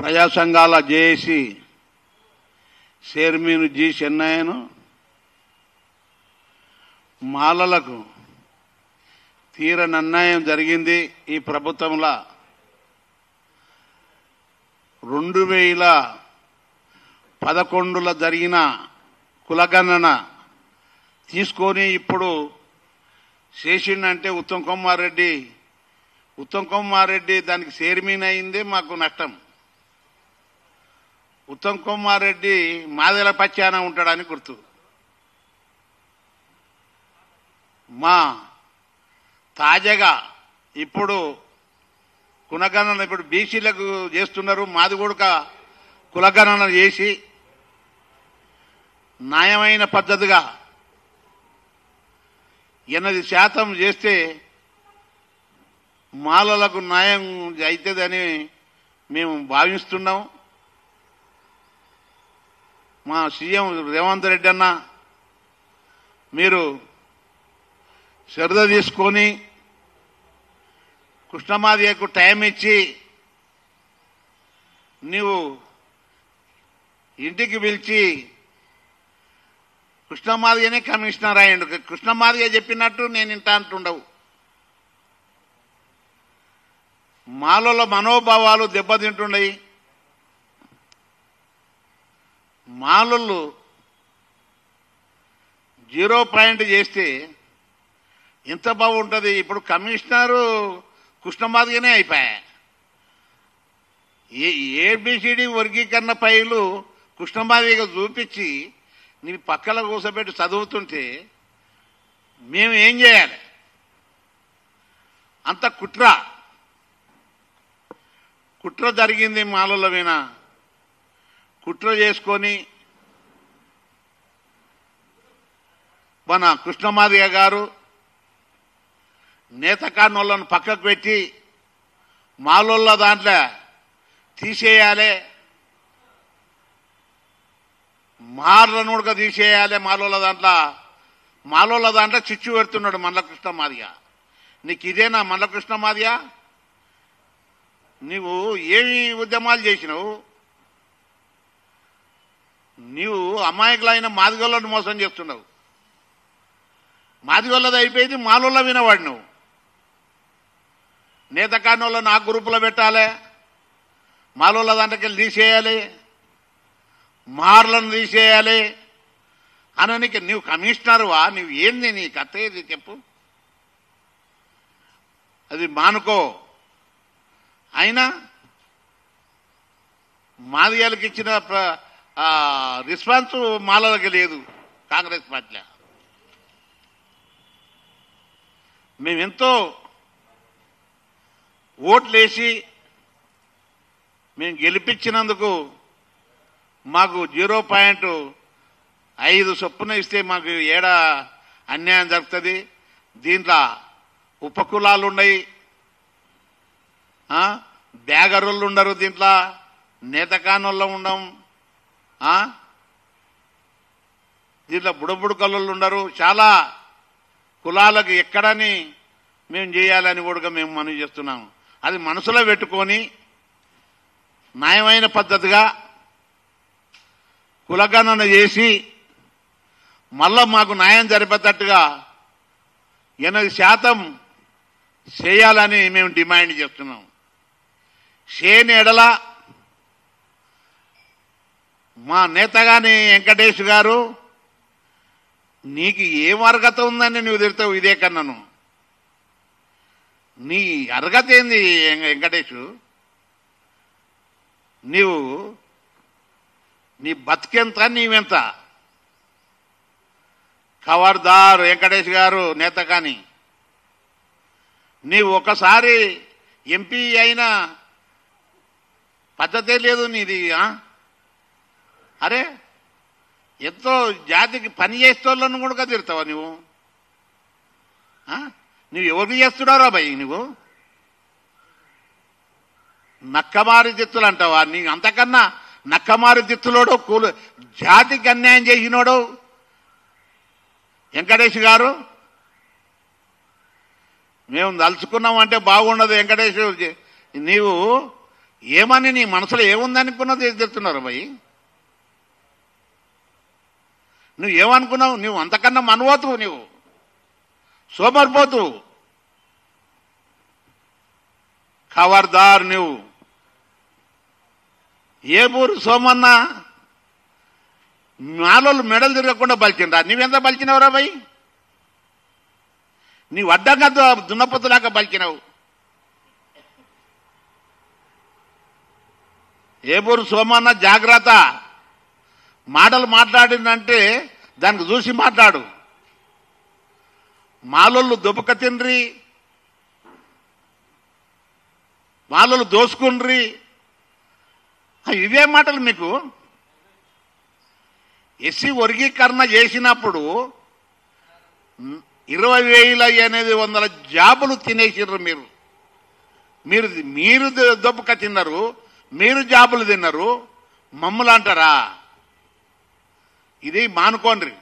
ప్రజా సంఘాల JAC chairman G చెన్నయ్యను మాలలకు తీరని అన్యాయం జరిగింది. ఈ ప్రభుత్వంలో 2011లో జరిగిన కులగణన తీసుకొని ఇప్పుడు చేసిండంటే ఉత్తమ్ కుమార్ రెడ్డి దానికి చైర్మన్ అయిందే మాకు నష్టం. ఉత్తమ్ కుమార్ రెడ్డి మాదెల పచ్చాన ఉంటాడని గుర్తు. మా తాజాగా ఇప్పుడు కులగణన ఇప్పుడు బీసీలకు చేస్తున్నారు. మాది కూడా కులగణన చేసి న్యాయమైన పద్ధతిగా 8% చేస్తే మాలలకు న్యాయం అవుతుందని మేము భావిస్తున్నాం. మా సీఎం రేవంత్ రెడ్డి అన్న మీరు శ్రద్ధ తీసుకొని కృష్ణమాదిగకు టైం ఇచ్చి నీవు ఇంటికి పిలిచి కృష్ణమాదిగనే కమిషనర్ అయ్యండు. కృష్ణమాదిగ చెప్పినట్టు నేను ఇంట అంటుండవు. మాలలో మనోభావాలు దెబ్బతింటున్నాయి. మాలలు 0 చేస్తే ఎంత బాగుంటుంది. ఇప్పుడు కమిషనరు కృష్ణమాదిగనే అయిపోయా. ఏబిసిడి వర్గీకరణ ఫైలు కృష్ణమాదిగ చూపించి నీ పక్కల కూర్చోబెట్టి చదువుతుంటే మేము ఏం చేయాలి? అంత కుట్ర జరిగింది. మాలల మీద కుట్ర చేసుకొని మన కృష్ణమాదిగ గారు నేతకాన్నోళ్ళను పక్కకు పెట్టి మాలోళ్ళ దాంట్లో తీసేయాలి, మార్లను కూడా తీసేయాలి. మాలోళ్ళ దాంట్లో చిచ్చు పెడుతున్నాడు మండల కృష్ణమాదిగ. నీకు ఇదేనా మండల కృష్ణమాదిగ? నీవు ఏమి ఉద్యమాలు చేసినావు? నీవు అమాయకులైన మాదిగోళ్ళను మోసం చేస్తున్నావు. మాదిగోళ్ళది అయిపోయింది, మాలోళ్ళ వినవాడు నువ్వు. నేతకాన్నోళ్ళను ఆ గ్రూపులో పెట్టాలి, మాలోళ్ళ దాంట్లోకి తీసేయాలి, మార్లను తీసేయాలి అననికి నువ్వు కమిషనర్వా? నువ్వు ఏంది నీ కథ ఏది చెప్పు. అది మానుకో. అయినా మాదిగలకు ఇచ్చిన రెస్పాన్స్ మాలలకి లేదు. కాంగ్రెస్ పార్టీలో మేమెంతో ఓట్లేసి మేము గెలిపించినందుకు మాకు 0.5 చొప్పున ఇస్తే మాకు ఏడా అన్యాయం జరుగుతుంది. దీంట్లో ఉపకులాలు ఉన్నాయి, బ్యాగరులు ఉండరు, దీంట్లో నేతకానోళ్ళు ఉండం, దీంట్లో బుడబుడు కల్లుళ్ళు ఉండరు. చాలా కులాలకు ఎక్కడని మేము చేయాలని కూడా మేము మనవి చేస్తున్నాము. అది మనసులో పెట్టుకొని న్యాయమైన పద్ధతిగా కులగణన చేసి మళ్ళా మాకు న్యాయం జరిపేటట్టుగా 8% చేయాలని మేము డిమాండ్ చేస్తున్నాం. చేయని ఎడల మా నేతగాని వెంకటేష్ గారు నీకు ఏం అర్హత ఉందని నువ్వు తిడతావు? ఇదే కన్నాను. నీ అర్హత ఏంది వెంకటేష్? నీ బతికెంత, నీవెంత? ఖబర్దార్ వెంకటేష్ గారు నేత. కానీ నీవు ఒకసారి ఎంపీ అయినా పద్ధతే లేదు నీది. అరే ఎంతో జాతికి పని చేస్తోళ్ళను కూడా తిడతావా నువ్వు? నువ్వు ఎవరికి చేస్తున్నారా భయ్? నువ్వు నక్కమారి దిత్తులు అంటావా? నీకు అంతకన్నా నక్కమారి దిత్తులోడు జాతికి అన్యాయం చేసినోడు వెంకటేష్ గారు. మేము తలుచుకున్నామంటే బాగుండదు వెంకటేష్. నీవు ఏమని నీ మనసులో ఏముందనుకున్నది చెప్తున్నారు భయ్. నువ్వు ఏమనుకున్నావు? నువ్వు అంతకన్నా మనవోతువు, నువ్వు సోమరిపోతువు. ఖబర్దార్, నువ్వు ఏ ఊరు సోమన్న మాలోళ్ళు మెడలు తిరగకుండా బలిచిండ్రా? నువ్వెంత బలిచినవురా భయ్? నీవు అడ్డంగా దున్నపొత్తులాగా బలిచినావు. ఏ ఊరు సోమన్న జాగ్రత్త. మాటలు మాట్లాడిందంటే దానికి చూసి మాట్లాడు. మాలోళ్ళు దుబక తిండ్రి, మాలోళ్ళు దోసుకుండ్రి, ఇవే మాటలు మీకు. ఎస్సీ వర్గీకరణ చేసినప్పుడు 20,800 జాబులు తినేసిర్రు మీరు. మీరు మీరు దొబ్బక తిన్నారు, మీరు జాబులు తిన్నారు, మమ్మల్ని అంటారా? ఇది మానుకోండి.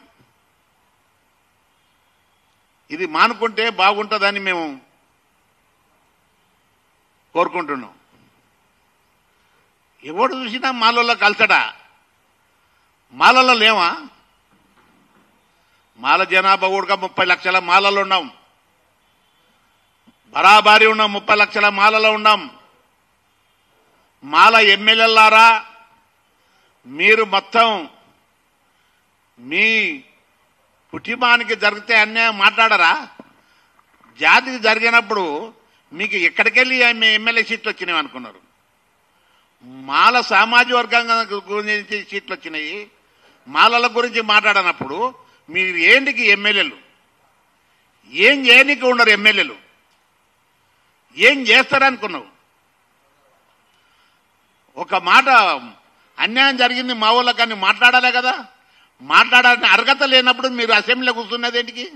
ఇది మానుకుంటే బాగుంటుందని మేము కోరుకుంటున్నాం. ఎవడు చూసినా మాలలో కలసడా? మాలలో లేవా? మాల జనాభా కూడా 30 లక్షల మాలలో ఉన్నాం. బరాబరి ఉన్నాం, 30 లక్షల మాలలో ఉన్నాం. మాల ఎమ్మెల్యేలారా, మీరు మొత్తం మీ కుటుంబానికి జరిగితే అన్యాయం మాట్లాడరా? జాతికి జరిగినప్పుడు మీకు ఎక్కడికెళ్ళి ఎమ్మెల్యే సీట్లు వచ్చినాయి అనుకున్నారు? మాల సామాజిక వర్గంగా గురించి సీట్లు వచ్చినాయి. మాలల గురించి మాట్లాడనప్పుడు మీరు ఏంటికి ఎమ్మెల్యేలు? ఏం చేయడానికి ఉండరు ఎమ్మెల్యేలు? ఏం చేస్తారనుకున్నావు? ఒక మాట అన్యాయం జరిగింది మా ఊళ్ళో కానీ మాట్లాడాలే కదా. మాట్లాడాలని అర్హత లేనప్పుడు మీరు అసెంబ్లీలో కూర్చున్నది ఏంటికి?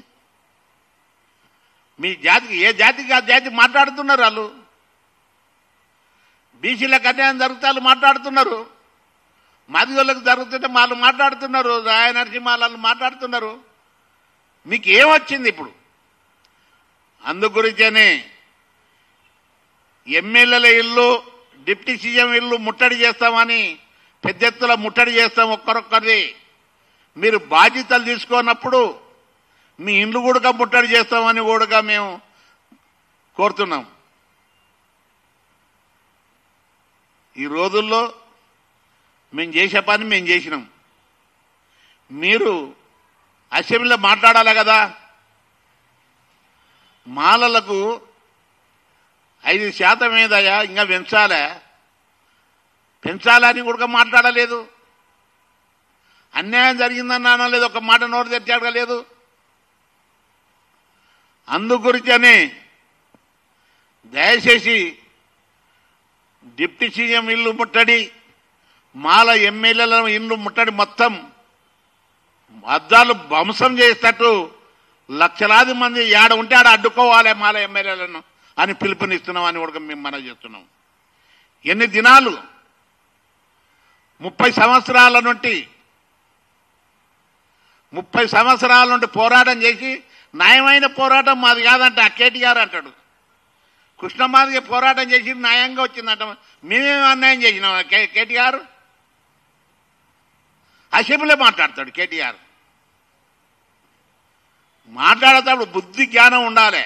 మీ జాతికి ఏ జాతికి ఆ జాతి మాట్లాడుతున్నారు. వాళ్ళు బీసీలకు అన్యాయం జరిగితే వాళ్ళు మాట్లాడుతున్నారు, మాదిగోళ్ళకు జరుగుతుంటే వాళ్ళు మాట్లాడుతున్నారు, రాయ నరసింహాలు మాట్లాడుతున్నారు. మీకు ఏమొచ్చింది ఇప్పుడు? అందు గురించనే ఎమ్మెల్యేల ఇల్లు, డిప్యూటీ సీఎం ఇల్లు ముట్టడి చేస్తామని పెద్ద ఎత్తున ముట్టడి చేస్తాం. ఒక్కరొక్కరిది మీరు బాధ్యతలు తీసుకున్నప్పుడు మీ ఇండ్లు కూడా ముట్టడి చేస్తామని కూడా మేము కోరుతున్నాం. ఈ రోజుల్లో మేము చేసే పని మేము చేసినాం. మీరు అసెంబ్లీలో మాట్లాడాలి కదా. మాలలకు 5% మీదయా ఇంకా పెంచాలని కూడా మాట్లాడలేదు. అన్యాయం జరిగిందని అనలేదు, ఒక మాట నోరు తెచ్చి అడగలేదు. అందు గురించని దయచేసి డిప్యూటీ సీఎం ఇల్లు ముట్టడి, మాల ఎమ్మెల్యేల ఇల్లు ముట్టడి మొత్తం అద్దాలు ధ్వంసం చేసేటట్టు లక్షలాది మంది ఏడ ఉంటే ఆడ అడ్డుకోవాలి మాల ఎమ్మెల్యేలను అని పిలుపునిస్తున్నాం అని కూడా మేము మనవి చేస్తున్నాం. ఎన్ని దినాలు 30 సంవత్సరాల నుండి పోరాటం చేసి న్యాయమైన పోరాటం మాది కాదంటే ఆ కేటీఆర్ అంటాడు. కృష్ణమాదిగ పోరాటం చేసి న్యాయంగా వచ్చిందంట. మేమేం అన్యాయం చేసినాం? కేటీఆర్ అసెంబ్లీలో మాట్లాడతాడు. కేటీఆర్ మాట్లాడేటప్పుడు బుద్ధి జ్ఞానం ఉండాలి.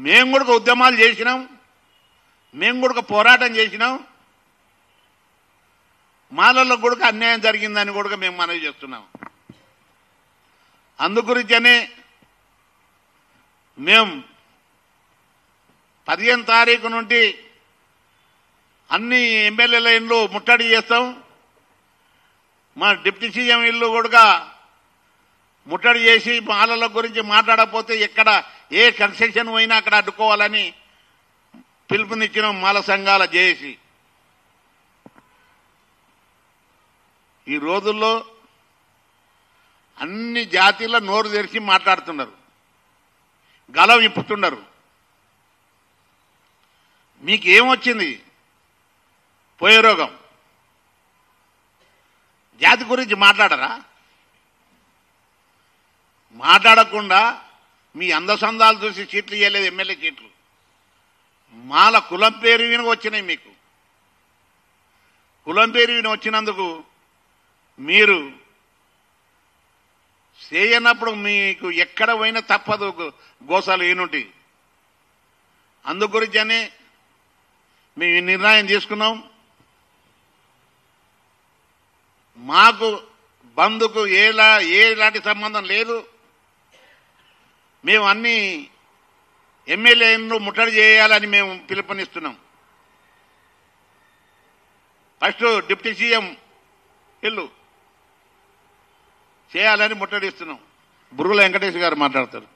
మేము కూడా ఉద్యమాలు చేసినాం, మేము కూడా పోరాటం చేసినాం. మాలలో కూడా అన్యాయం జరిగిందని కూడా మేము మనవి చేస్తున్నాం. అందు గురించనే మేము 15 తారీఖు నుండి అన్ని ఎమ్మెల్యేల ఇళ్ళు ముట్టడి చేస్తాం. మా డిప్యూటీ సీఎం ఇల్లు కూడా ముట్టడి చేసి మాలల గురించి మాట్లాడకపోతే ఎక్కడ ఏ కన్సెషన్ పోయినా అక్కడ అడ్డుకోవాలని పిలుపునిచ్చిన మాల సంఘాల చేసి ఈ రోజుల్లో అన్ని జాతీల నోరు తెరిచి మాట్లాడుతున్నారు, గలం ఇప్పుతున్నారు. మీకేమొచ్చింది? పోయే రోగం. జాతి గురించి మాట్లాడరా? మాట్లాడకుండా మీ అందసందాలు చూసి సీట్లు ఇవ్వలేదు, ఎమ్మెల్యే సీట్లు. మాల కులం పేరు విని వచ్చినాయి. మీకు కులం పేరు విని వచ్చినందుకు మీరు చేయనప్పుడు మీకు ఎక్కడ పోయినా తప్పదు గోసాలు ఏనుంటి. అందు గురించనే మేము ఈ నిర్ణయం తీసుకున్నాం. మాకు బంధుకు ఎలాంటి సంబంధం లేదు. మేము అన్ని ఎమ్మెల్యేలను ముట్టడి చేయాలని మేము పిలుపునిస్తున్నాం. ఫస్ట్ డిప్యూటీ సీఎం ఇల్లు చేయాలని ముట్టడిస్తున్నాం. బుర్రుల వెంకటేష్ గారు మాట్లాడతారు.